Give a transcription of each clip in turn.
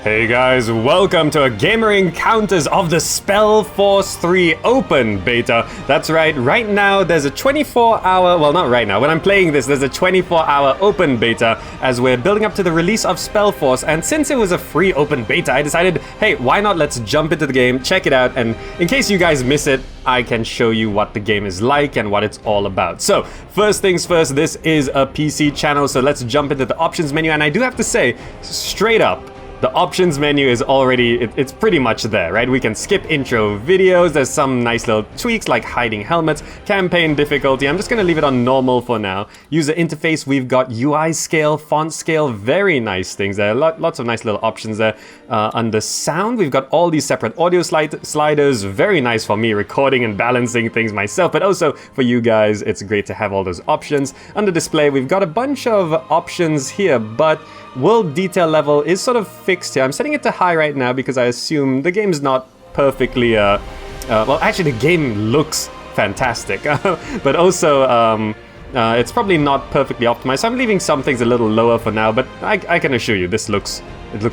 Hey guys, welcome to a Gamer Encounters of the SpellForce III Open Beta. That's right now there's a 24-hour, well not right now, when I'm playing this, there's a 24-hour open beta as we're building up to the release of SpellForce, and since it was a free open beta, I decided, hey, why not let's jump into the game, check it out, and in case you guys miss it, I can show you what the game is like and what it's all about. So, first things first, this is a PC channel, so let's jump into the options menu, and I do have to say, straight up, the options menu is already, it's pretty much there, right? We can skip intro videos, there's some nice little tweaks like hiding helmets, campaign difficulty, I'm just gonna leave it on normal for now. User interface, we've got UI scale, font scale, very nice things there, lots of nice little options there. Under sound, we've got all these separate audio sliders, very nice for me recording and balancing things myself, but also for you guys, it's great to have all those options. Under display, we've got a bunch of options here, but world detail level is sort of fixed here. I'm setting it to high right now because I assume the game's not perfectly, well, actually the game looks fantastic, but also it's probably not perfectly optimized, so I'm leaving some things a little lower for now, but I can assure you it looks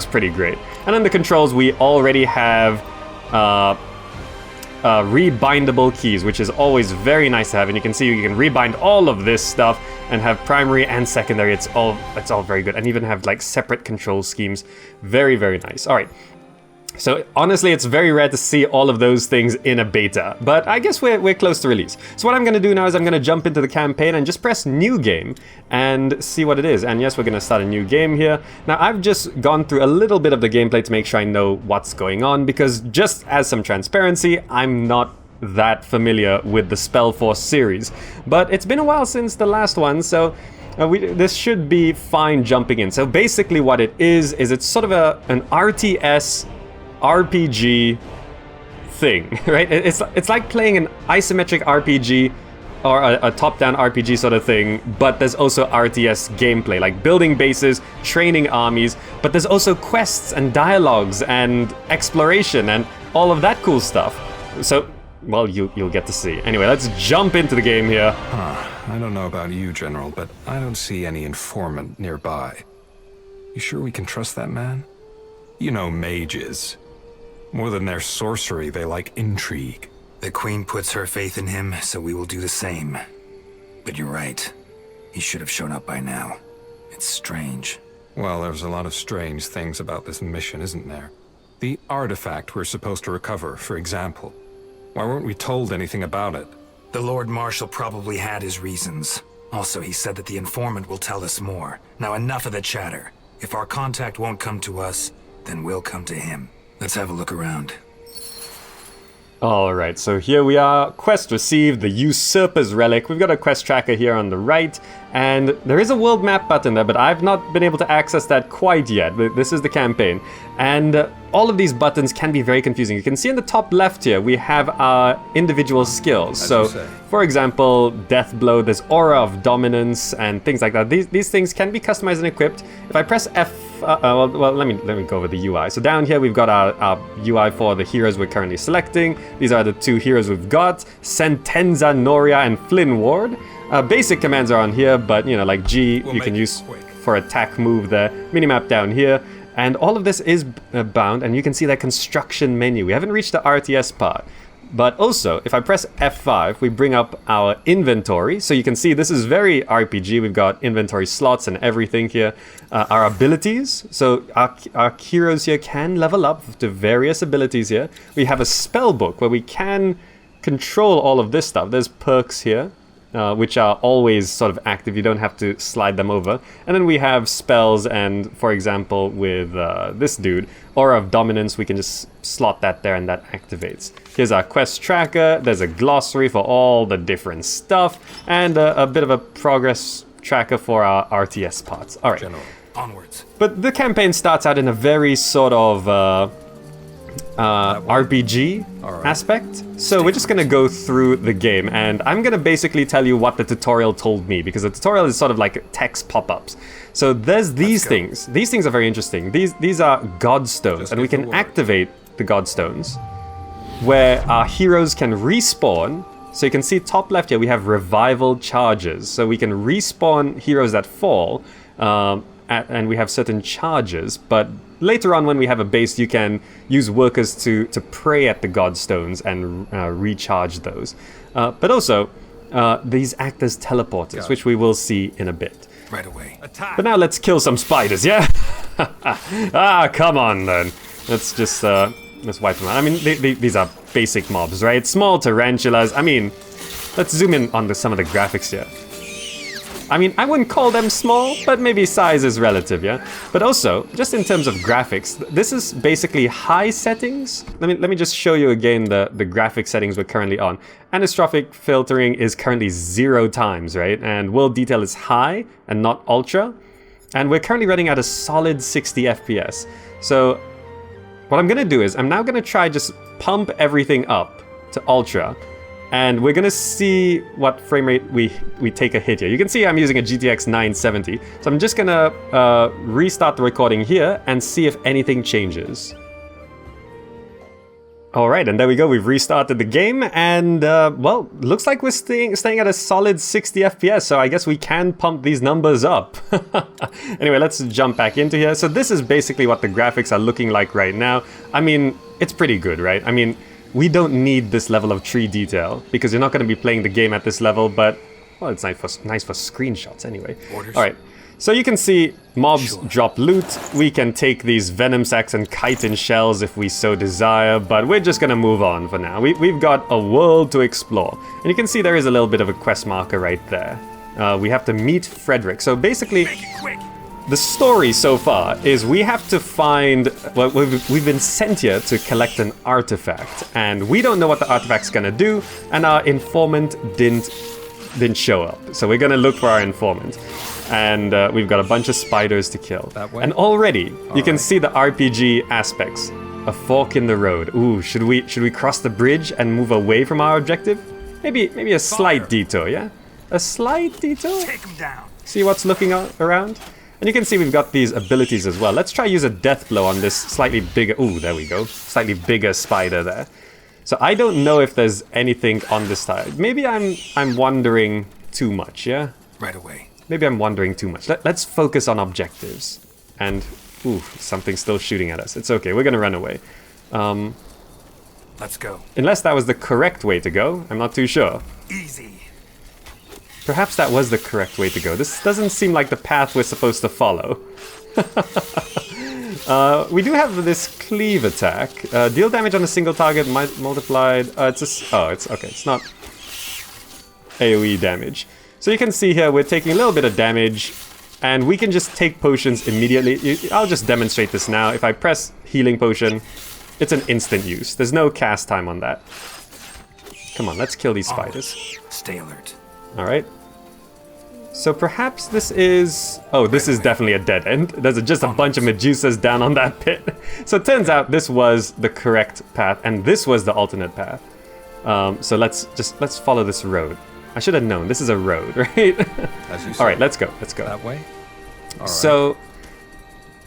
pretty great. And then the controls, we already have rebindable keys, which is always very nice to have, and you can see you can rebind all of this stuff and have primary and secondary. It's all very good, and even have like separate control schemes. Very, very nice. All right. So honestly, it's very rare to see all of those things in a beta, but I guess we're close to release. So what I'm going to do now is I'm going to jump into the campaign and just press new game and see what it is. And yes, we're going to start a new game here. Now I've just gone through a little bit of the gameplay to make sure I know what's going on, because just as some transparency, I'm not that familiar with the SpellForce series, but it's been a while since the last one, so this should be fine jumping in. So basically what it is it's sort of an RTS RPG thing, right? It's like playing an isometric RPG or a top-down RPG sort of thing, but there's also RTS gameplay, like building bases, training armies, but there's also quests and dialogues and exploration and all of that cool stuff. So, well, you'll get to see. Anyway, let's jump into the game here. I don't know about you, General, but I don't see any informant nearby. You sure we can trust that man? You know mages. More than their sorcery, they like intrigue. The Queen puts her faith in him, so we will do the same. But you're right. He should have shown up by now. It's strange. Well, there's a lot of strange things about this mission, isn't there? The artifact we're supposed to recover, for example. Why weren't we told anything about it? The Lord Marshal probably had his reasons. Also, he said that the informant will tell us more. Now enough of the chatter. If our contact won't come to us, then we'll come to him. Let's have a look around. Alright, so here we are. Quest received, the Usurper's Relic. We've got a quest tracker here on the right, and there is a world map button there, but I've not been able to access that quite yet. This is the campaign. And all of these buttons can be very confusing. You can see in the top left here, we have our individual skills. So, for example, Death Blow, there's Aura of Dominance, and things like that. These things can be customized and equipped. If I press F, well, let me go over the UI. So down here, we've got our UI for the heroes we're currently selecting. These are the two heroes we've got, Sentenza, Noria, and Flynn Ward. Basic commands are on here, but, you know, like G, you can use for attack move there. Minimap down here. And all of this is bound, and you can see that construction menu. We haven't reached the RTS part. But also, if I press F5, we bring up our inventory. So you can see this is very RPG. We've got inventory slots and everything here. Our abilities. So our heroes here can level up to various abilities here. We have a spell book where we can control all of this stuff. There's perks here, which are always sort of active. You don't have to slide them over. And then we have spells, and for example, with this dude, Aura of Dominance, we can just slot that there and that activates. Here's our quest tracker. There's a glossary for all the different stuff, and a bit of a progress tracker for our RTS parts. All right. General, onwards. But the campaign starts out in a very sort of RPG aspect. So we're just gonna go through the game, and I'm gonna basically tell you what the tutorial told me, because the tutorial is sort of like text pop-ups. So there's these things. These things are very interesting. These are Godstones, and we can activate the Godstones, where our heroes can respawn. So you can see top left here, we have revival charges. So we can respawn heroes that fall, and we have certain charges, but later on when we have a base, you can use workers to pray at the godstones and recharge those. But also, these act as teleporters, which we will see in a bit. Right away. Attack! But now let's kill some spiders, yeah? Come on then. Let's just let's wipe them out. I mean, these are basic mobs, right? Small tarantulas. I mean, let's zoom in on some of the graphics here. I mean, I wouldn't call them small, but maybe size is relative, yeah? But also, just in terms of graphics, this is basically high settings. Let me just show you again the graphic settings we're currently on. Anistrophic filtering is currently 0 times, right? And world detail is high and not ultra. And we're currently running at a solid 60 FPS. So what I'm gonna do is, I'm now gonna try just pump everything up to ultra. And we're gonna see what frame rate we take a hit here. You can see I'm using a GTX 970. So I'm just gonna restart the recording here and see if anything changes. Alright, and there we go, we've restarted the game, and well, looks like we're staying at a solid 60 FPS, so I guess we can pump these numbers up. Anyway, let's jump back into here. So this is basically what the graphics are looking like right now. I mean, it's pretty good, right? I mean, we don't need this level of tree detail, because you're not going to be playing the game at this level, but, well, it's nice for screenshots anyway. Alright, so you can see mobs drop loot. We can take these venom sacks and chitin shells if we so desire, but we're just going to move on for now. We've got a world to explore. And you can see there is a little bit of a quest marker right there. We have to meet Frederick. So basically, the story so far is we have to find, well, we've been sent here to collect an artifact, and we don't know what the artifact's gonna do, and our informant didn't show up. So we're gonna look for our informant, and we've got a bunch of spiders to kill. That way? And already you can see the RPG aspects. A fork in the road. Ooh, should we cross the bridge and move away from our objective? Maybe a slight detour, yeah? A slight detour? Take him down. See what's looking around? And you can see we've got these abilities as well. Let's try use a death blow on this slightly bigger... Ooh, there we go. Slightly bigger spider there. So I don't know if there's anything on this side. Maybe I'm wondering too much, yeah? Right away. Maybe I'm wondering too much. Let's focus on objectives. And, ooh, something's still shooting at us. It's okay, we're gonna run away. Let's go. Unless that was the correct way to go. I'm not too sure. Easy. Perhaps that was the correct way to go. This doesn't seem like the path we're supposed to follow. We do have this cleave attack. Deal damage on a single target multiplied. It's okay. It's not AoE damage. So you can see here we're taking a little bit of damage, and we can just take potions immediately. I'll just demonstrate this now. If I press healing potion, it's an instant use. There's no cast time on that. Come on, let's kill these spiders. Stay alert. All right. So perhaps this is... Oh, this is definitely a dead end. There's just a bunch of Medusas down on that pit. So it turns out this was the correct path, and this was the alternate path. So let's follow this road. I should have known. This is a road, right? As you All right, let's go. Let's go. That way? All right. So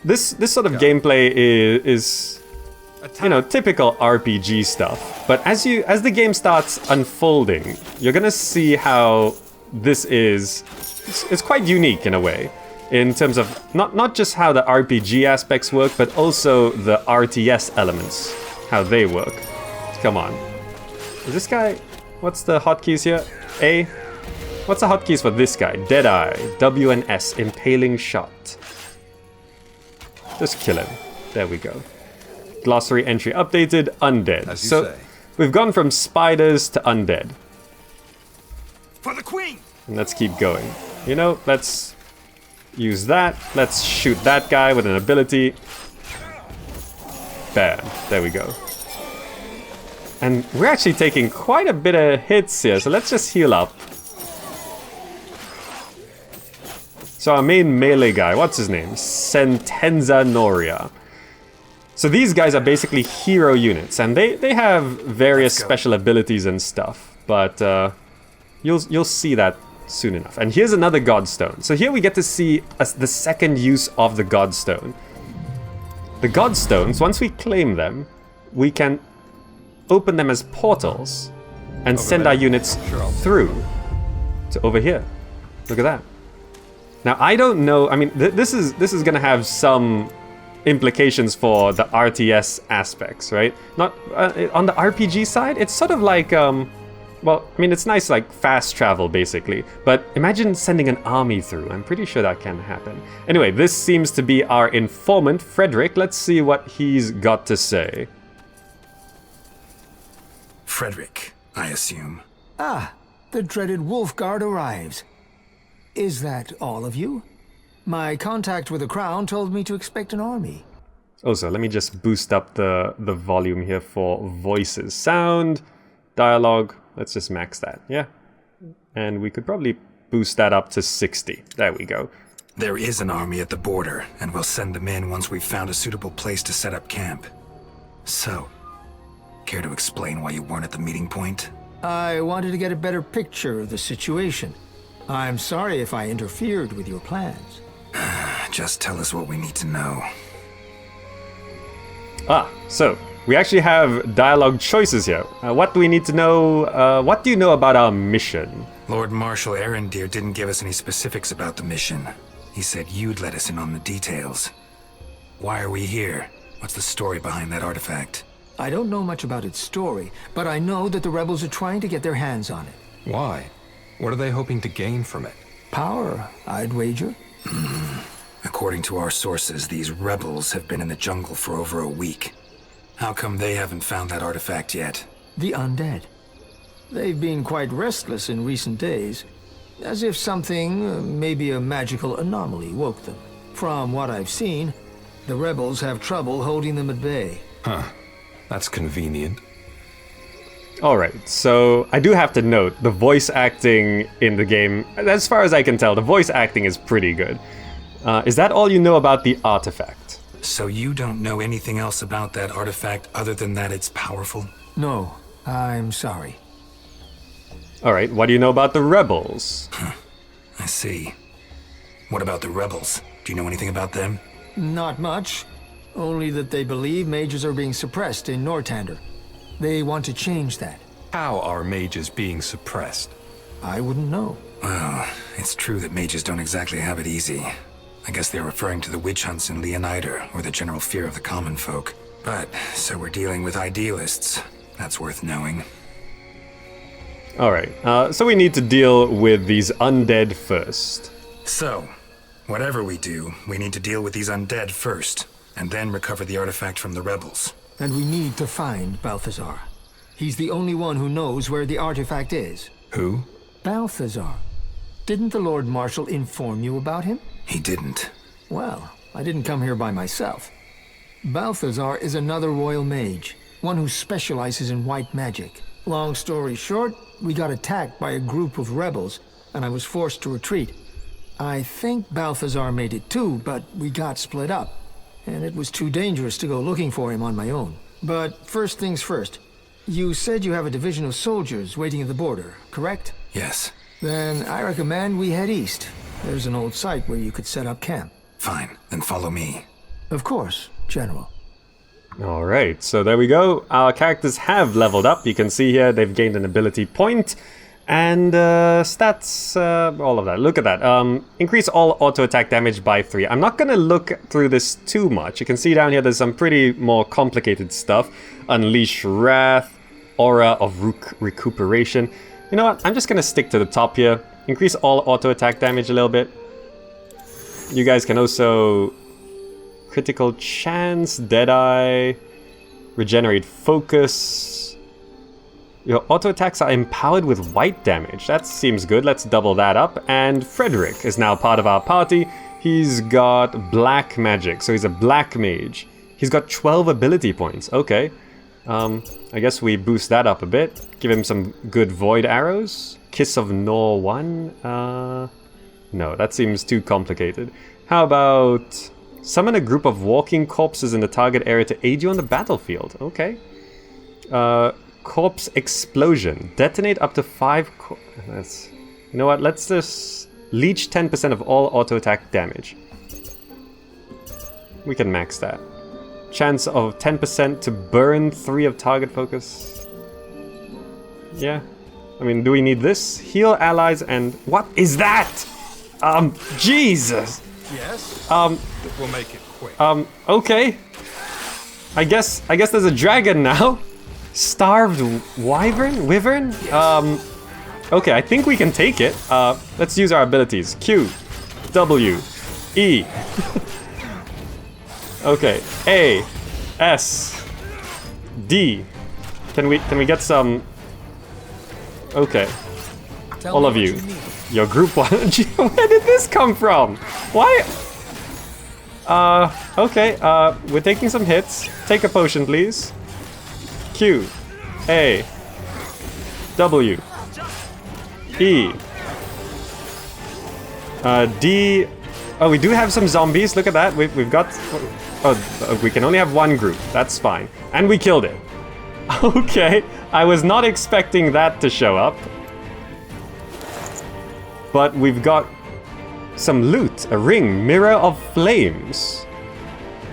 this sort of gameplay is you know, typical RPG stuff. But as the game starts unfolding, you're gonna see how this is... It's quite unique in a way, in terms of not just how the RPG aspects work, but also the RTS elements, how they work. Come on. Is this guy... What's the hotkeys here? A? What's the hotkeys for this guy? Deadeye, W and S, impaling shot. Just kill him. There we go. Glossary entry updated, undead. As you So say. we've gone from spiders to undead. For the queen. And let's keep going. You know, let's use that. Let's shoot that guy with an ability. Bam. There we go. And we're actually taking quite a bit of hits here, so let's just heal up. So our main melee guy, what's his name? Sentenza Noria. So these guys are basically hero units, and they have various special abilities and stuff, but you'll see that soon enough. And here's another Godstone. So here we get to see the second use of the Godstone. The Godstones, once we claim them, we can open them as portals and send our units through to over here. Look at that. Now I don't know. I mean, this is gonna have some implications for the RTS aspects, right? Not on the RPG side, it's sort of like well, I mean, it's nice, like, fast travel, basically. But imagine sending an army through. I'm pretty sure that can happen. Anyway, this seems to be our informant, Frederick. Let's see what he's got to say. Frederick, I assume. Ah, the dreaded Wolfguard arrives. Is that all of you? My contact with the Crown told me to expect an army. Also, let me just boost up the volume here for voices. Sound, dialogue, let's just max that, yeah. And we could probably boost that up to 60. There we go. There is an army at the border, and we'll send them in once we've found a suitable place to set up camp. So, care to explain why you weren't at the meeting point? I wanted to get a better picture of the situation. I'm sorry if I interfered with your plans. Just tell us what we need to know. Ah, so we actually have dialogue choices here. What do we need to know? What do you know about our mission? Lord Marshal Arendir didn't give us any specifics about the mission. He said you'd let us in on the details. Why are we here? What's the story behind that artifact? I don't know much about its story, but I know that the rebels are trying to get their hands on it. Why? What are they hoping to gain from it? Power, I'd wager. According to our sources, these rebels have been in the jungle for over a week. How come they haven't found that artifact yet? The undead. They've been quite restless in recent days, as if something, maybe a magical anomaly, woke them. From what I've seen, the rebels have trouble holding them at bay. Huh. That's convenient. Alright, so I do have to note, the voice acting in the game, as far as I can tell, the voice acting is pretty good. Is that all you know about the artifact? So you don't know anything else about that artifact other than that it's powerful? No, I'm sorry. Alright, what do you know about the rebels? I see. What about the rebels? Do you know anything about them? Not much. Only that they believe mages are being suppressed in Nortander. They want to change that. How are mages being suppressed? I wouldn't know. Well, it's true that mages don't exactly have it easy. I guess they're referring to the witch hunts in Leonider, or the general fear of the common folk. But, so we're dealing with idealists. That's worth knowing. Alright, so we need to deal with these undead first. So, whatever we do, we need to deal with these undead first, and then recover the artifact from the rebels. And we need to find Balthazar. He's the only one who knows where the artifact is. Who? Balthazar. Didn't the Lord Marshal inform you about him? He didn't. Well, I didn't come here by myself. Balthazar is another royal mage, one who specializes in white magic. Long story short, we got attacked by a group of rebels, and I was forced to retreat. I think Balthazar made it too, but we got split up, and it was too dangerous to go looking for him on my own. But first things first, you said you have a division of soldiers waiting at the border, correct? Yes. Then I recommend we head east. There's an old site where you could set up camp. Fine, then follow me. Of course, General. Alright, so there we go. Our characters have leveled up. You can see here they've gained an ability point. And stats, all of that. Look at that. Increase all auto attack damage by 3. I'm not going to look through this too much. You can see down here there's some pretty more complicated stuff. Unleash Wrath, Aura of Recuperation. You know what? I'm just going to stick to the top here. Increase all auto attack damage a little bit. You guys can also critical chance, Deadeye, regenerate focus. Your auto attacks are empowered with white damage. That seems good. Let's double that up. And Frederick is now part of our party. He's got black magic, so he's a black mage. He's got 12 ability points. Okay. I guess we boost that up a bit. Give him some good void arrows. Kiss of Nor 1? No, that seems too complicated. How about summon a group of walking corpses in the target area to aid you on the battlefield? Okay. Corpse explosion. Detonate up to 5 that's... You know what? Let's just leech 10% of all auto attack damage. We can max that. Chance of 10% to burn 3 of target focus. Yeah. I mean, do we need this? Heal allies and... What is that? Jesus! Yes? We'll make it. Okay. I guess there's a dragon now. Starved wyvern? Okay, I think we can take it. Let's use our abilities. Q, W, E. Okay, A, S, D. Can we get some? Okay, all of you. Your group one. Where did this come from? Why? Okay, we're taking some hits. Take a potion, please. Q, A, W, E, D. Oh, we do have some zombies. Look at that. We've got. Oh, we can only have one group. That's fine. And we killed it. Okay, I was not expecting that to show up. But we've got some loot. A ring, mirror of flames,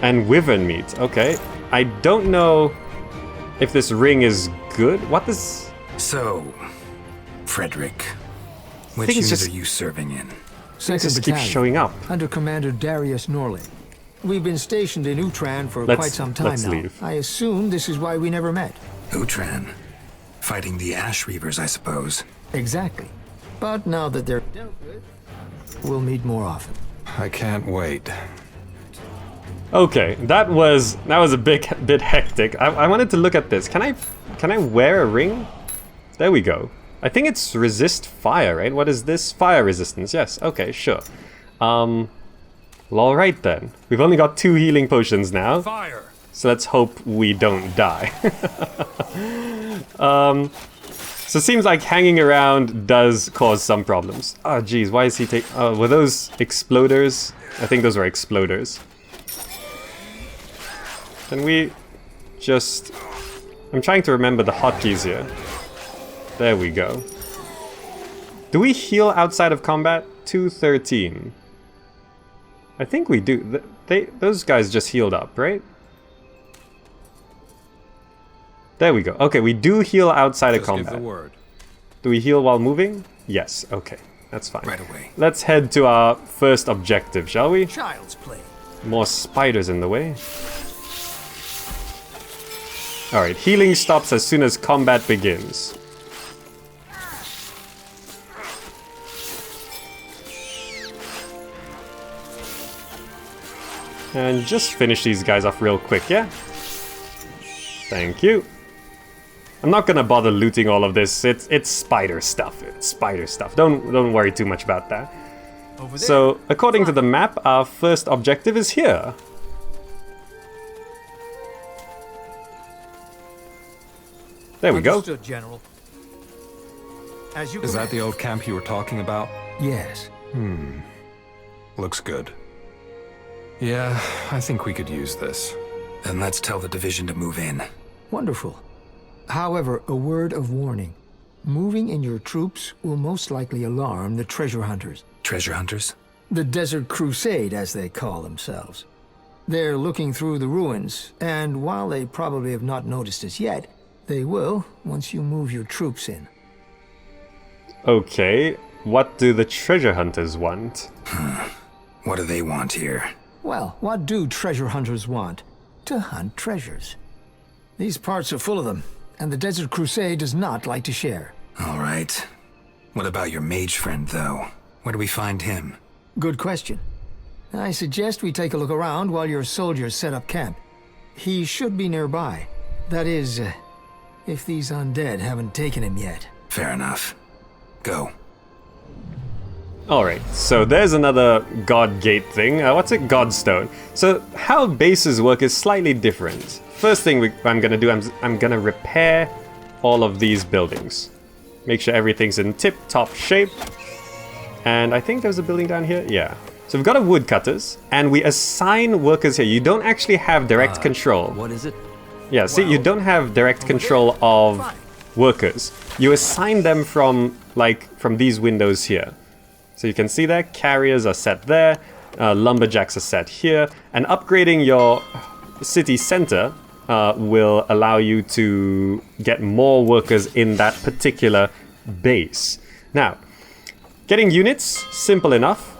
and wyvern meat. Okay, I don't know if this ring is good. What is? So, Frederick, which unit are you serving in? Things just keep showing up. Under Commander Darius Norley. We've been stationed in Utran for quite some time now. Leave. I assume this is why we never met. Utran? Fighting the Ash Reavers, I suppose. Exactly. But now that they're dealt with, we'll meet more often. I can't wait. Okay, that was a bit hectic. I wanted to look at this. Can I wear a ring? There we go. I think it's resist fire, right? What is this? Fire resistance. Yes. Okay, sure. Well, all right then. We've only got 2 healing potions now. Fire. So let's hope we don't die. So it seems like hanging around does cause some problems. Oh, geez, why is he taking... Oh, were those exploders? I think those were exploders. Can we just... I'm trying to remember the hotkeys here. There we go. Do we heal outside of combat? 213. I think we do. Those guys just healed up, right? There we go. Okay, we do heal outside of combat. Give the word. Do we heal while moving? Yes, okay. That's fine. Right away. Let's head to our first objective, shall we? Child's play. More spiders in the way. Alright, healing stops as soon as combat begins. And just finish these guys off real quick, yeah? Thank you. I'm not gonna bother looting all of this. It's spider stuff. It's spider stuff. Don't worry too much about that. So, according to the map, our first objective is here. There we go. Understood, General. As you Is that the old camp you were talking about? Yes. Looks good. Yeah, I think we could use this. Then let's tell the division to move in. Wonderful. However, a word of warning. Moving in your troops will most likely alarm the treasure hunters. Treasure hunters? The Desert Crusade, as they call themselves. They're looking through the ruins, and while they probably have not noticed us yet, they will once you move your troops in. Okay, what do the treasure hunters want? What do they want here? Well, what do treasure hunters want? To hunt treasures. These parts are full of them, and the Desert Crusade does not like to share. All right. What about your mage friend, though? Where do we find him? Good question. I suggest we take a look around while your soldiers set up camp. He should be nearby. That is, if these undead haven't taken him yet. Fair enough. Go. Alright, so there's another God Gate thing. What's it? Godstone. So how bases work is slightly different. First thing I'm gonna do, I'm gonna repair all of these buildings. Make sure everything's in tip-top shape. And I think there's a building down here. Yeah. So we've got a woodcutters, and we assign workers here. You don't actually have direct control. What is it? Yeah, see, you don't have direct control of workers. You assign them from these windows here. So you can see there, carriers are set there, lumberjacks are set here, and upgrading your city center will allow you to get more workers in that particular base. Now, getting units, simple enough.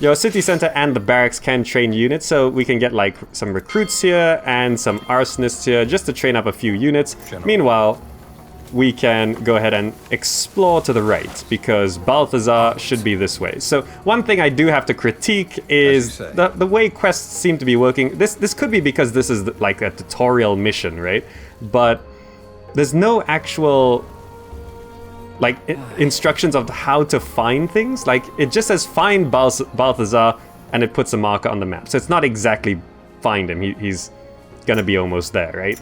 your city center and the barracks can train units, so we can get like some recruits here and some arsonists here just to train up a few units. General. Meanwhile, we can go ahead and explore to the right, because Balthazar should be this way. So one thing I do have to critique is the way quests seem to be working. This could be because this is like a tutorial mission, right? But there's no actual like instructions of how to find things. Like it just says find Balthazar and it puts a marker on the map. So it's not exactly find him. He's gonna be almost there, right?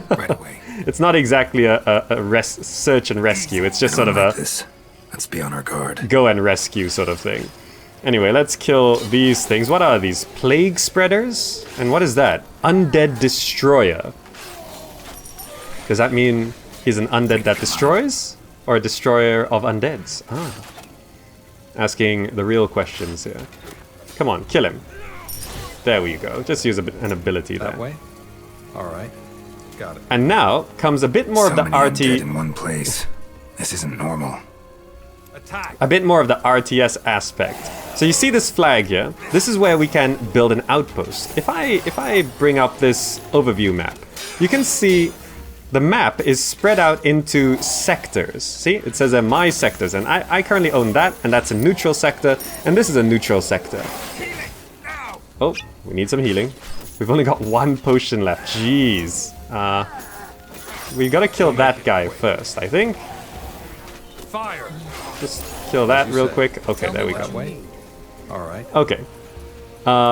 Right away. It's not exactly a search and rescue. It's just sort of a Let's be on our guard. go and rescue sort of thing. Anyway, let's kill these things. What are these? Plague spreaders? And what is that? Undead destroyer. Does that mean he's an undead that destroys? Or a destroyer of undeads? Ah. Asking the real questions here. Come on, kill him. There we go. Just use an ability there. That way? Alright. Got it. And now comes a bit more of the many RT. undead in one place. This isn't normal. Attack! A bit more of the RTS aspect. So you see this flag here? This is where we can build an outpost. If I bring up this overview map, you can see the map is spread out into sectors. See, it says my sectors, and I currently own that, and that's a neutral sector, and this is a neutral sector. Oh, we need some healing. We've only got one potion left. Jeez. We gotta kill that guy first, I think. Fire! Just kill that real quick. Okay, there we go. Alright. Okay.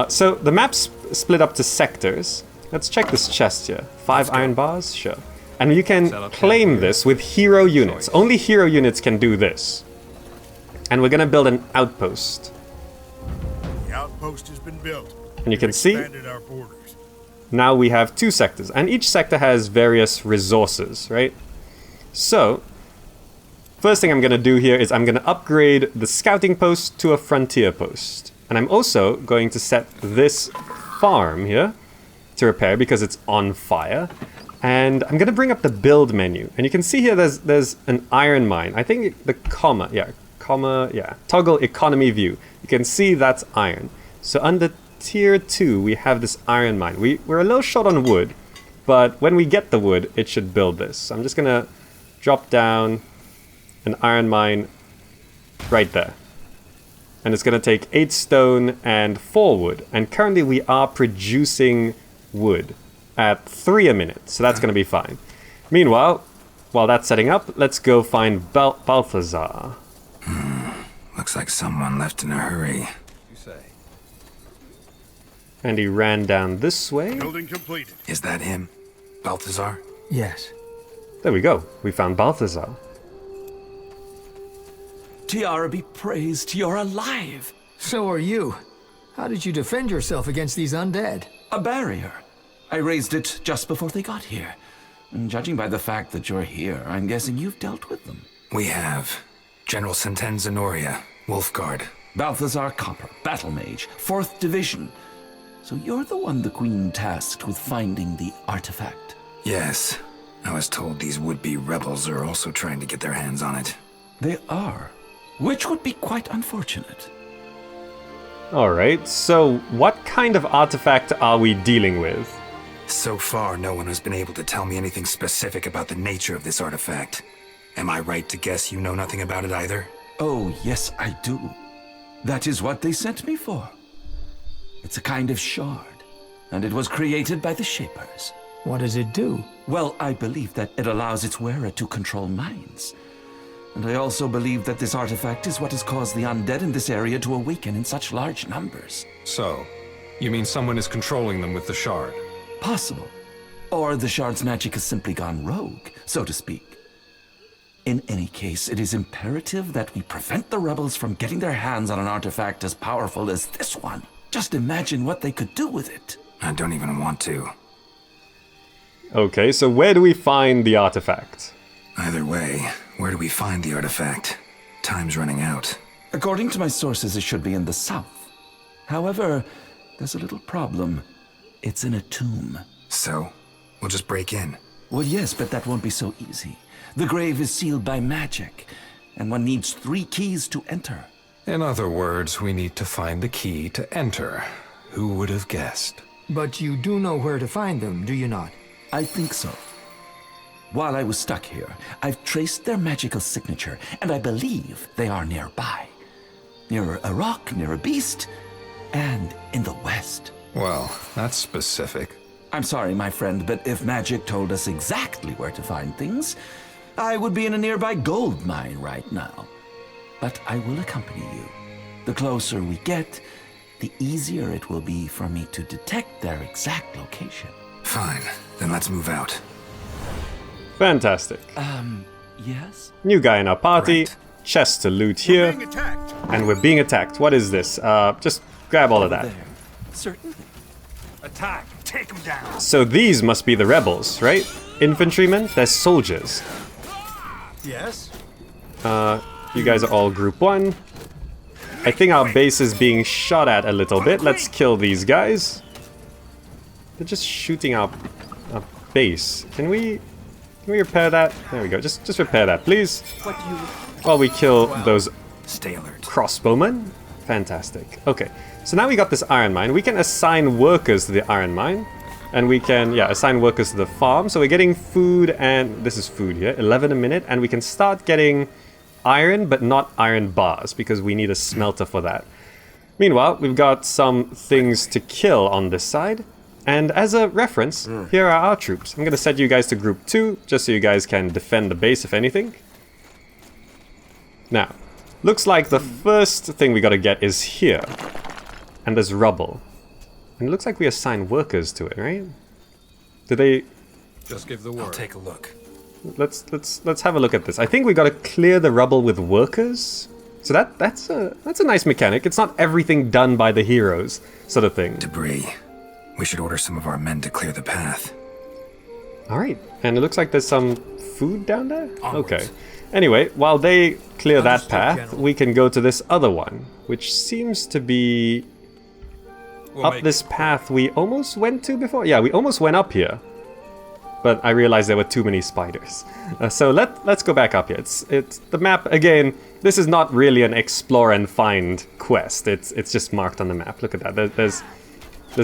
So the map's split up to sectors. Let's check this chest here. 5 iron bars? Sure. And you can claim this with hero units. Only hero units can do this. And we're gonna build an outpost. The outpost has been built. And you can see, Expanded our borders. now we have 2 sectors. And each sector has various resources, right? So, first thing I'm gonna do here is I'm gonna upgrade the scouting post to a frontier post. And I'm also going to set this farm here to repair because it's on fire. And I'm gonna bring up the build menu. And you can see here there's an iron mine. I think the toggle economy view. You can see that's iron. So under tier 2 we have this iron mine. We're a little short on wood, but when we get the wood it should build this. So I'm just gonna drop down an iron mine right there. And it's gonna take 8 stone and 4 wood. And currently we are producing wood at 3 a minute, so that's gonna be fine. Meanwhile, while that's setting up, let's go find Balthazar. Looks like someone left in a hurry. You say. And he ran down this way. Building completed. Is that him? Balthazar? Yes. There we go. We found Balthazar. Tiara be praised, you're alive! So are you. How did you defend yourself against these undead? A barrier. I raised it just before they got here. And judging by the fact that you're here, I'm guessing you've dealt with them. We have. General Senten Zenoria, Wolfguard. Balthazar Copper, Battle Mage, 4th Division. So you're the one the Queen tasked with finding the artifact. Yes. I was told these would-be rebels are also trying to get their hands on it. They are, which would be quite unfortunate. Alright, so what kind of artifact are we dealing with? So far, no one has been able to tell me anything specific about the nature of this artifact. Am I right to guess you know nothing about it either? Oh, yes, I do. That is what they sent me for. It's a kind of shard, and it was created by the Shapers. What does it do? Well, I believe that it allows its wearer to control minds. And I also believe that this artifact is what has caused the undead in this area to awaken in such large numbers. So, you mean someone is controlling them with the shard? Possible. Or the shard's magic has simply gone rogue, so to speak. In any case, it is imperative that we prevent the rebels from getting their hands on an artifact as powerful as this one. Just imagine what they could do with it. I don't even want to. Okay, so where do we find the artifact? Either way, where do we find the artifact? Time's running out. According to my sources, it should be in the south. However, there's a little problem. It's in a tomb. So, we'll just break in. Well, yes, but that won't be so easy. The grave is sealed by magic, and one needs 3 keys to enter. In other words, we need to find the key to enter. Who would have guessed? But you do know where to find them, do you not? I think so. While I was stuck here, I've traced their magical signature, and I believe they are nearby. Near a rock, near a beast, and in the west. Well, that's specific. I'm sorry, my friend, but if magic told us exactly where to find things, I would be in a nearby gold mine right now. But I will accompany you. The closer we get, the easier it will be for me to detect their exact location. Fine, then let's move out. Fantastic. Yes? New guy in our party. Right. Chest to loot here. Being attacked. And we're being attacked. What is this? Just grab all of that. There. Certainly. Attack! Take him down! So these must be the rebels, right? Infantrymen? They're soldiers. Yes. You guys are all group 1. I think our base is being shot at a little bit. Let's kill these guys. They're just shooting our base. Can we repair that? There we go. Just repair that, please. While we kill those Stay alert. crossbowmen. Fantastic. Okay. So now we got this iron mine. We can assign workers to the iron mine. And we can, assign workers to the farm. So we're getting food, and this is food here. 11 a minute. And we can start getting iron, but not iron bars, because we need a smelter for that. Meanwhile, we've got some things to kill on this side. And as a reference, here are our troops. I'm going to set you guys to group 2, just so you guys can defend the base if anything. Now, looks like the first thing we got to get is here. And there's rubble. And it looks like we assign workers to it, right? Do they... Just give the word. I'll take a look. Let's have a look at this. I think we got to clear the rubble with workers. So that's a nice mechanic. It's not everything done by the heroes, sort of thing. Debris. We should order some of our men to clear the path. All right, and it looks like there's some food down there. Onwards. Okay. Anyway, while they clear that Understood, path, General. we can go to this other one, which seems to be up this path we almost went to before. Yeah, we almost went up here. But I realized there were too many spiders. So let's go back up here. It's the map again. This is not really an explore and find quest. It's just marked on the map. Look at that. There's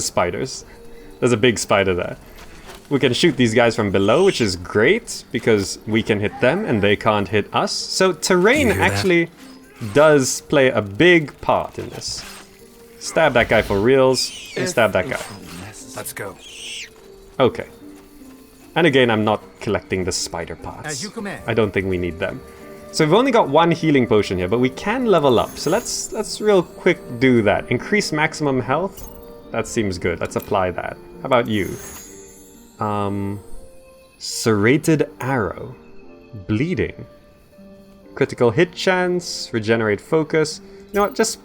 spiders. There's a big spider there. We can shoot these guys from below, which is great because we can hit them and they can't hit us. So terrain You hear that? actually does play a big part in this. Stab that guy for reals and stab that guy. Let's go. Okay. And again, I'm not collecting the spider parts. As you command. I don't think we need them. So we've only got one healing potion here, but we can level up. So let's real quick do that. Increase maximum health. That seems good. Let's apply that. How about you? Serrated arrow. Bleeding. Critical hit chance. Regenerate focus. You know what? Just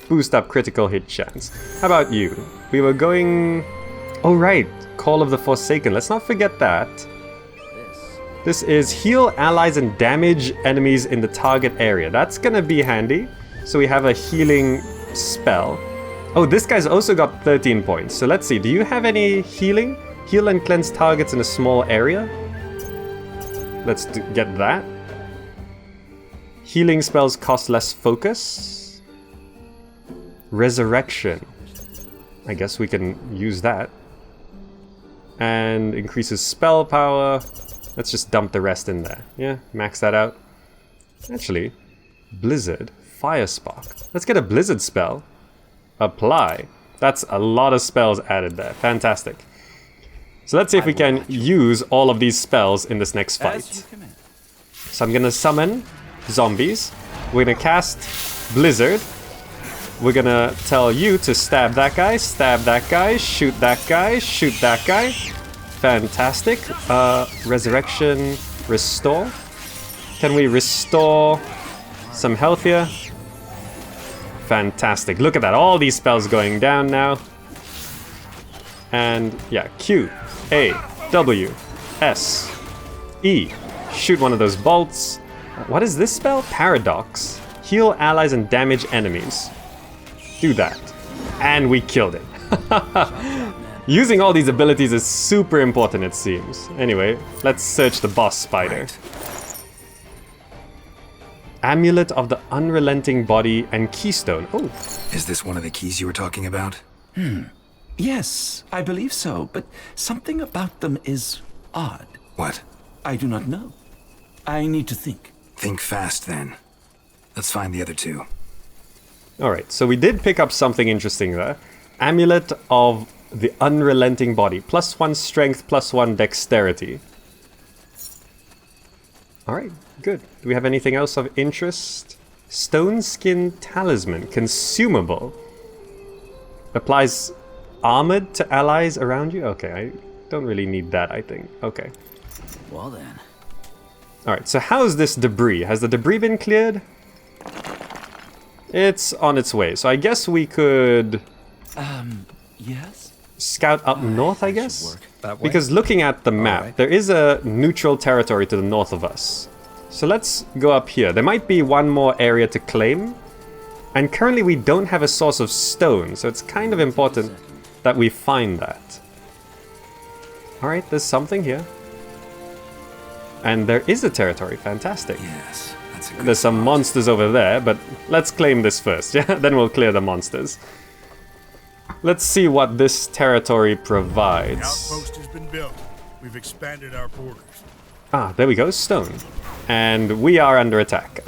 boost up critical hit chance. How about you? We were going... Oh, right. Call of the Forsaken. Let's not forget that. This is heal allies and damage enemies in the target area. That's gonna be handy. So we have a healing spell. Oh, this guy's also got 13 points. So let's see. Do you have any healing? Heal and cleanse targets in a small area. Let's get that. Healing spells cost less focus. Resurrection. I guess we can use that. And increases spell power. Let's just dump the rest in there. Yeah, max that out. Actually, Blizzard, Fire Spark. Let's get a Blizzard spell. Apply. That's a lot of spells added there. Fantastic. So let's see if we can use all of these spells in this next fight. So I'm gonna summon zombies. We're gonna cast Blizzard. We're gonna tell you to stab that guy, shoot that guy, shoot that guy. Fantastic. Resurrection, restore. Can we restore some health here? Fantastic. Look at that. All these spells going down now. And yeah, Q, A, W, S, E. Shoot one of those bolts. What is this spell? Paradox. Heal allies and damage enemies. Do that. And we killed it. Using all these abilities is super important, it seems. Anyway, let's search the boss spider. Amulet of the Unrelenting Body and Keystone. Oh, Is this one of the keys you were talking about? Yes, I believe so, but something about them is odd. What? I do not know. I need to think. Think fast, then. Let's find the other two. alright. So we did pick up something interesting there. Amulet of the Unrelenting Body. +1 strength, +1 dexterity. Alright, good. Do we have anything else of interest? Stone Skin Talisman. Consumable. Applies armored to allies around you? Okay, I don't really need that, I think. Okay. Well then. Alright, so how's this debris? Has the debris been cleared? It's on its way. So I guess we could Yes? scout up north, I guess? That way? Because looking at the map, Alright. there is a neutral territory to the north of us. So let's go up here. There might be one more area to claim. And currently we don't have a source of stone, so it's kind of important that we find that. Alright, there's something here. And there is a territory, fantastic. Yes, that's a good There's some monsters over there, but let's claim this first, yeah? Then we'll clear the monsters. Let's see what this territory The provides. outpost has been built. We've expanded our borders. Ah, there we go, stone. And we are under attack.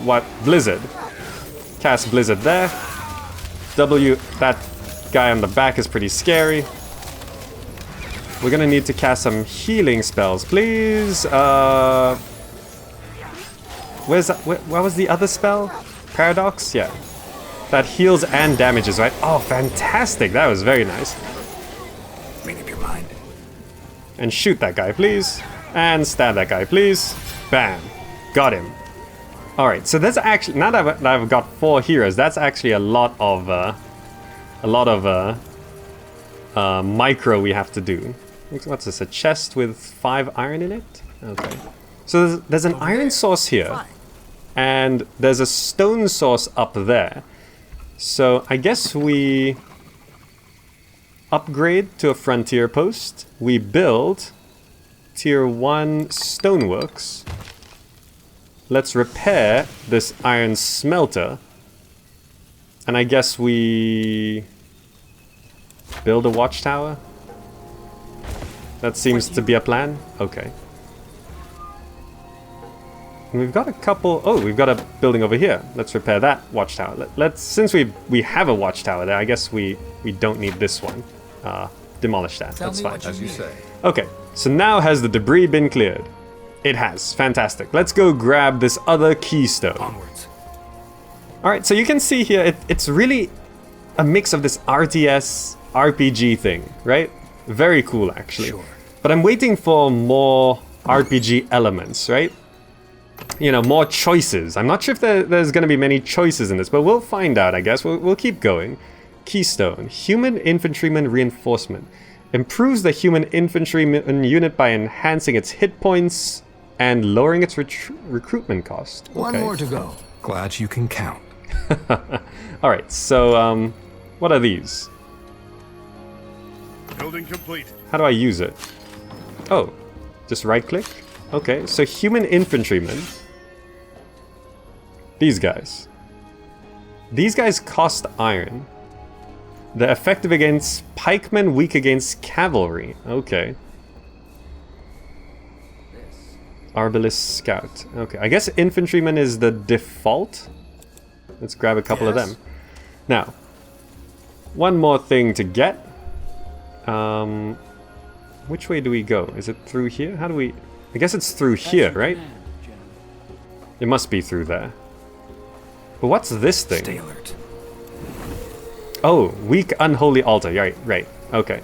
What? Blizzard. Cast Blizzard there. That guy on the back is pretty scary. We're gonna need to cast some healing spells, please. Where's that? Where was the other spell? Paradox? Yeah. That heals and damages, right? Oh, fantastic. That was very nice. Make up your mind. And shoot that guy, please. And stab that guy, please. Bam. Got him. Alright, so that's actually... Now that I've got 4 heroes, that's actually a lot of micro we have to do. What's this? A chest with 5 iron in it? Okay. So there's an iron source here. And there's a stone source up there. So I guess we upgrade to a frontier post. We build tier 1 stoneworks. Let's repair this iron smelter. And I guess we build a watchtower. That seems to be a plan. Okay. And we've got a couple... Oh, we've got a building over here. Let's repair that watchtower. Let's since we have a watchtower there, I guess we don't need this one. Demolish that. That's fine. As you say. Okay, so now has the debris been cleared? It has. Fantastic. Let's go grab this other keystone. Onwards. Alright, so you can see here, it's really a mix of this RTS, RPG thing, right? Very cool, actually. Sure. But I'm waiting for more RPG elements, right? You know, more choices. I'm not sure if there's going to be many choices in this, but we'll find out, I guess. We'll keep going. Keystone. Human Infantryman Reinforcement. Improves the human infantryman unit by enhancing its hit points and lowering its recruitment cost. One Okay. more to go. Glad you can count. Alright, so, what are these? Building complete. How do I use it? Oh, just right click? Okay, so human infantrymen. These guys. These guys cost iron. They're effective against pikemen, weak against cavalry. Okay. Arbalist Scout. Okay, I guess infantryman is the default. Let's grab a couple of Yes. them. Now, one more thing to get. Which way do we go? Is it through here? How do we... I guess it's through here, right? It must be through there. But what's this thing? Stay alert. Oh, weak unholy altar. Right. Okay.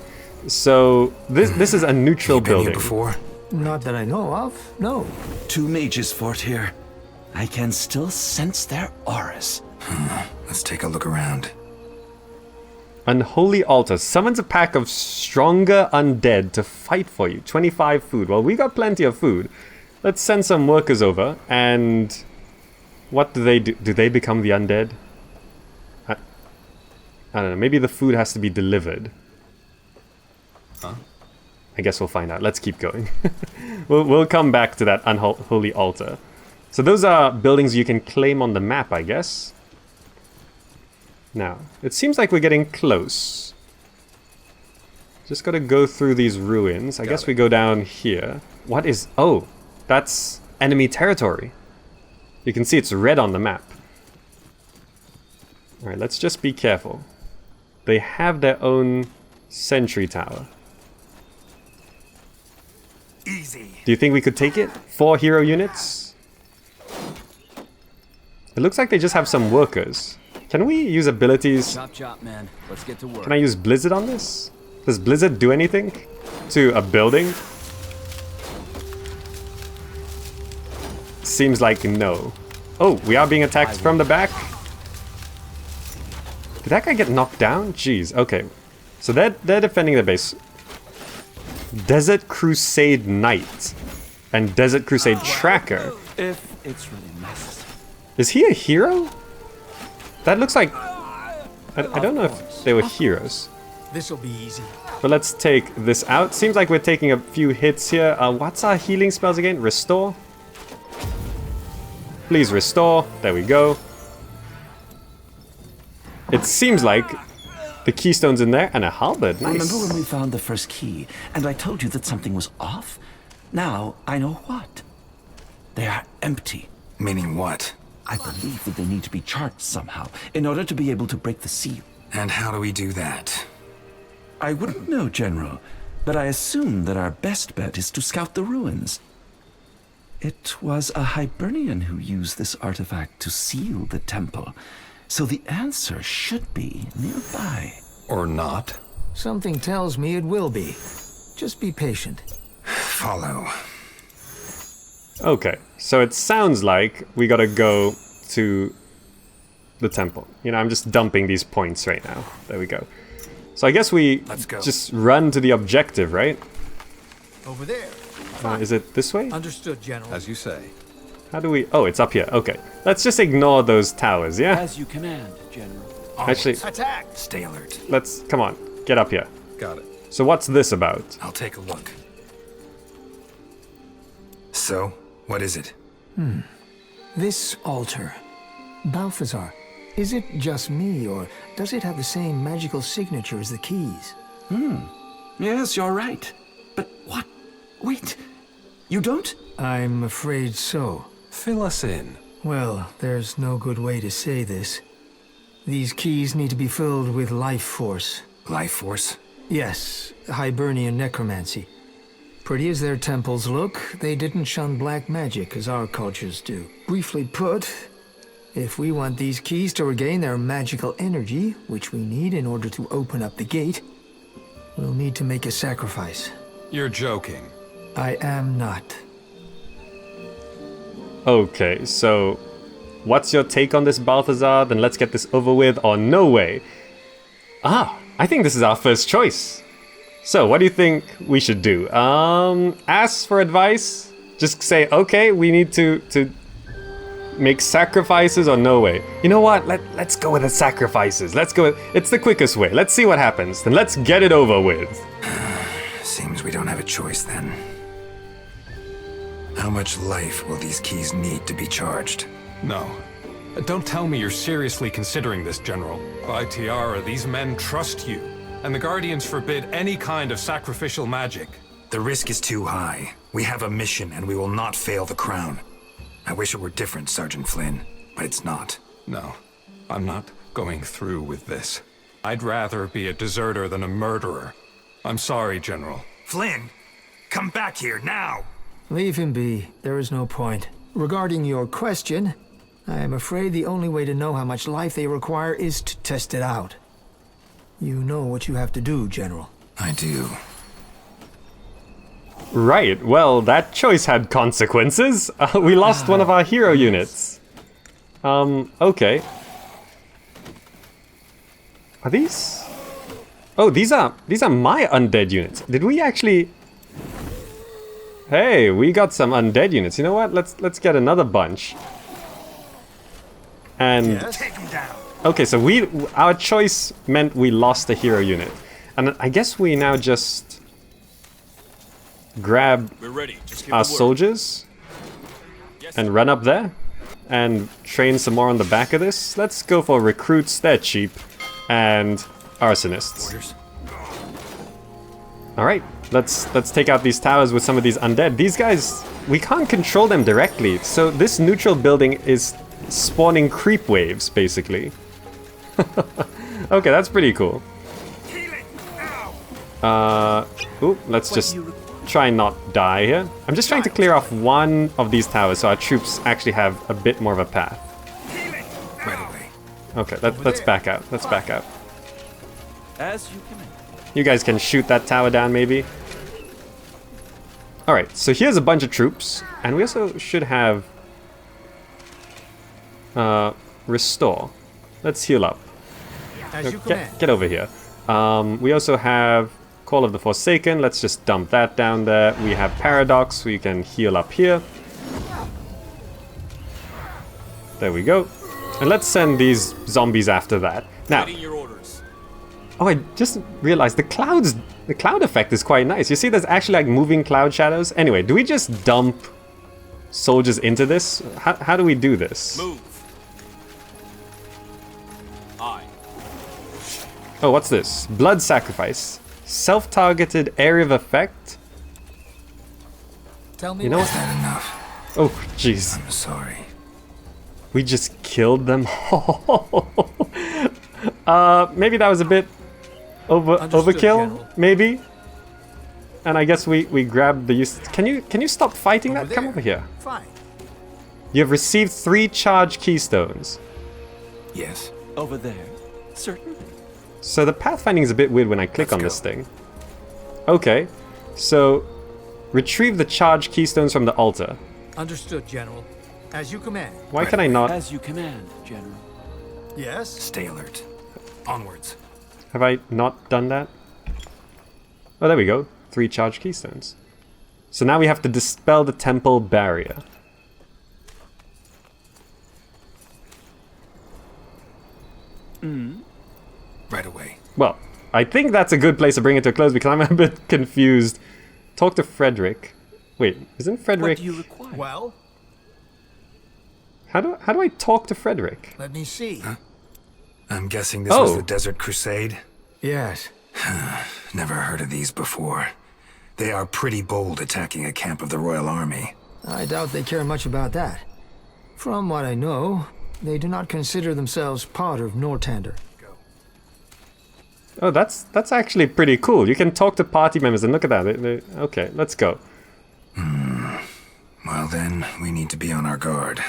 So this is a neutral You been here building. before? Not that I know of, no. 2 mages fought here. I can still sense their auras. Let's take a look around. Unholy altar summons a pack of stronger undead to fight for you. 25 food. Well, we got plenty of food. Let's send some workers over. And what do they do? Do they become the undead? I don't know. Maybe the food has to be delivered. I guess we'll find out. Let's keep going. we'll come back to that unholy altar. So those are buildings you can claim on the map, I guess. Now, it seems like we're getting close. Just gotta go through these ruins. I guess we go down here. What is... Oh, that's enemy territory. You can see it's red on the map. Alright, let's just be careful. They have their own sentry tower. Easy. Do you think we could take it? 4 hero units? It looks like they just have some workers. Can we use abilities? Chop chop, man. Let's get to work. Can I use Blizzard on this? Does Blizzard do anything to a building? Seems like no. Oh, we are being attacked from the back. Did that guy get knocked down? Jeez, okay. So they're defending their base. Desert Crusade Knight and Desert Crusade Tracker. If it's really necessary. Is he a hero? That looks like... I don't know if they were heroes. This'll be easy. But let's take this out. Seems like we're taking a few hits here. What's our healing spells again? Restore? Please restore. There we go. It seems like the keystone's in there and a halberd. Nice. Remember when we found the first key and I told you that something was off? Now I know what. They are empty. Meaning what? I believe that they need to be charged somehow in order to be able to break the seal. And how do we do that? I wouldn't know, General, but I assume that our best bet is to scout the ruins. It was a Hibernian who used this artifact to seal the temple, so the answer should be nearby. Or not. Something tells me it will be. Just be patient. Follow. Okay, so it sounds like we gotta go to the temple. You know, I'm just dumping these points right now. There we go. So I guess we Let's go. just run to the objective, right? Over there. Is it this way? Understood, General. As you say. How do we... Oh, it's up here. Okay. Let's just ignore those towers, yeah? As you command, General. Actually, Attack! Stay alert. let's... Come on. Get up here. Got it. So what's this about? I'll take a look. So, what is it? This altar. Balthazar, is it just me, or does it have the same magical signature as the keys? Yes, you're right. But what? Wait, you don't? I'm afraid so. Fill us in. Well, there's no good way to say this. These keys need to be filled with life force. Life force? Yes, Hibernian necromancy. Pretty as their temples look, they didn't shun black magic as our cultures do. Briefly put, if we want these keys to regain their magical energy, which we need in order to open up the gate, we'll need to make a sacrifice. You're joking. I am not. Okay, so... What's your take on this, Balthazar? Then let's get this over with, or no way. Ah, I think this is our first choice. So, what do you think we should do? Ask for advice? Just say, okay, we need to make sacrifices, or no way? You know what? Let's go with the sacrifices. Let's go with... It's the quickest way. Let's see what happens. Then let's get it over with. Seems we don't have a choice then. How much life will these keys need to be charged? No. Don't tell me you're seriously considering this, General. By Tiara, these men trust you, and the Guardians forbid any kind of sacrificial magic. The risk is too high. We have a mission, and we will not fail the crown. I wish it were different, Sergeant Flynn, but it's not. No, I'm not going through with this. I'd rather be a deserter than a murderer. I'm sorry, General. Flynn! Come back here, now! Leave him be. There is no point. Regarding your question, I am afraid the only way to know how much life they require is to test it out. You know what you have to do, General. I do. Right, well, that choice had consequences. We lost one of our hero units. Okay. Are these... Oh, these are my undead units. Did we actually... Hey, we got some undead units. You know what? Let's get another bunch. And... Take him down! Okay, so our choice meant we lost a hero unit. And I guess we now just... grab We're ready. Just our soldiers. and run up there and train some more on the back of this. Let's go for recruits, they're cheap, and arsonists. Orders. Alright, let's take out these towers with some of these undead. These guys, we can't control them directly, so this neutral building is spawning creep waves, basically. Okay, that's pretty cool. Ooh, let's just try and not die here. I'm just trying to clear off one of these towers so our troops actually have a bit more of a path. Right away. Okay, let's back out. Let's back out. As you command. You guys can shoot that tower down, maybe. Alright, so here's a bunch of troops. And we also should have... restore. Let's heal up. As you command. Get over here. We also have Call of the Forsaken. Let's just dump that down there. We have Paradox, so you can heal up here. There we go. And let's send these zombies after that. Now, Waiting your orders. oh, I just realized the cloud effect is quite nice. You see there's actually like moving cloud shadows. Anyway, do we just dump soldiers into this? How do we do this? Move. Aye. Oh, what's this? Blood sacrifice. Self-targeted area of effect. Tell me You know Is that enough? Oh, jeez. I'm sorry. We just killed them. Maybe that was a bit overkill, General. maybe. And I guess we grabbed the use. Can you stop fighting that? Come there. over here. Fine. You have received 3 charge keystones. Yes. Over there. Certainly. So the pathfinding is a bit weird when I click Let's on go. this thing. Okay, so retrieve the charge keystones from the altar. Understood, General. As you command. Why can I not? As you command, General. Yes? Stay alert. Onwards. Have I not done that? Oh, there we go. 3 charge keystones. So now we have to dispel the temple barrier. Right away. Well, I think that's a good place to bring it to a close because I'm a bit confused. Talk to Frederick. Wait, isn't What Frederick... do you require? Well, How do I talk to Frederick? let me see. I'm guessing this was Oh. the Desert Crusade? Yes. Never heard of these before. They are pretty bold attacking a camp of the Royal Army. I doubt they care much about that. From what I know, they do not consider themselves part of Nortander. Oh, that's actually pretty cool. You can talk to party members and look at that. Okay, let's go. Well then, we need to be on our guard.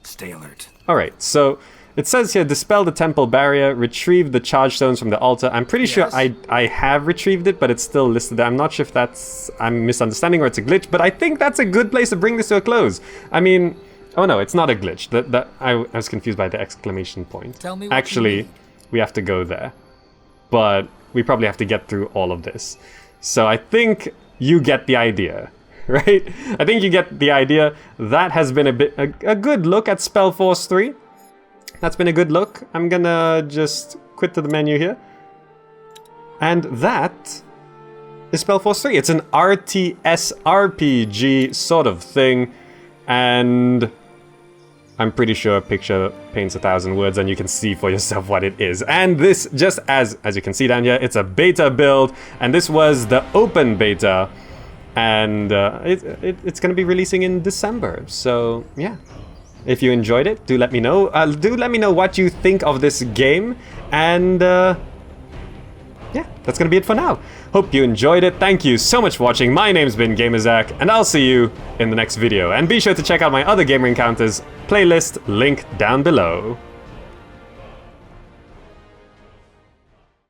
Stay alert. Alright, so it says here, dispel the temple barrier, retrieve the charge stones from the altar. I'm pretty sure I have retrieved it, but it's still listed there. I'm not sure if I'm misunderstanding or it's a glitch, but I think that's a good place to bring this to a close. I mean, oh no, it's not a glitch. I was confused by the exclamation point. Tell me what you Actually, need. we have to go there. But we probably have to get through all of this. So I think you get the idea, right? I think you get the idea. That has been a good look at SpellForce 3. That's been a good look. I'm gonna just quit to the menu here. And that is SpellForce 3. It's an RTS RPG sort of thing. And I'm pretty sure a picture paints 1,000 words and you can see for yourself what it is. And this, just as you can see down here, it's a beta build. And this was the open beta. And it's going to be releasing in December. So, yeah. If you enjoyed it, do let me know. Do let me know what you think of this game. And, yeah, that's going to be it for now. Hope you enjoyed it. Thank you so much for watching. My name's been GamerZach, and I'll see you in the next video. And be sure to check out my other gamer encounters playlist, link down below.